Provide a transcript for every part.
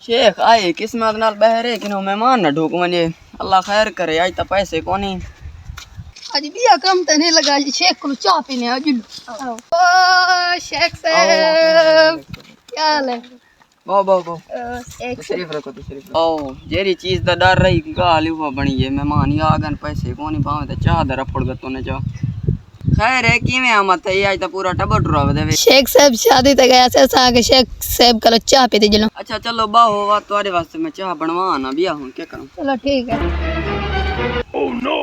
शेख आए किस्मत नाल बहरे किनो मेहमान न ढूक वने। अल्लाह खैर करे। आज तो पैसे कोनी। आज बिया कम तो नहीं लगा। शेख को चाय पीने आज। ओ शेख साहब क्या हाल है? बो बो बो एक शरीफ रखो तो शरीफ। ओ जेरी चीज दा डर रही कि गाल हुआ बनी है मेहमान ही आ गन पैसे कोनी पावे ते चाह दा रफड़ गतो ने जा। खैर है किवें आमत है आज तो पूरा टब्बर टुराव देवे। शेख साहब शादी ते गया से सा के शेख साहब कल चाय पीते चलो। अच्छा चलो बाहो वा तुम्हारे वास्ते मैं चाह बनवा ना बिया हूं क्या करूं। चलो ठीक है। ओह नो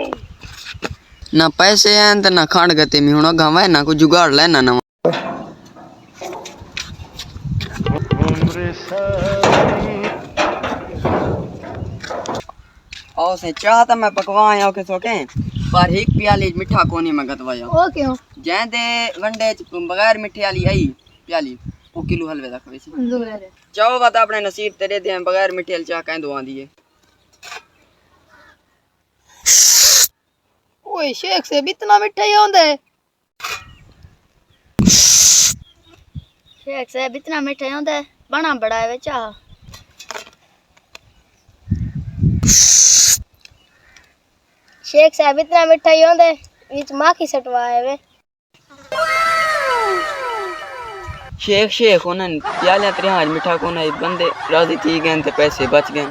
ना पैसे हैं ते ना खाण गते मी हुन गावे ना को जुगाड़ लेना ना। ओ से चाह तो मैं पकवाया के सोके पर एक प्याली मिठा कोनी मैं गतवाया। ओ क्यों? जेंदे वंडे बगैर मिठे वाली आई प्याली वो किलो हलवे दा खवे सी। जाओ बात अपने नसीब तेरे दे बगैर मिठे वाली चाह कहंदो आंदी है। ओए शेख साहब इतना मिठा ही होंदा है? शेख साहब इतना मिठा ही होंदा है? बना बड़ा है चाह। शेख साहब इतना मिठा ही होंदा है? बीच माखी सटवाए वे। शेख शेख उन्हन प्यालियां 3 मिठा कोना बंदे राजी थी गए ते पैसे बच गए।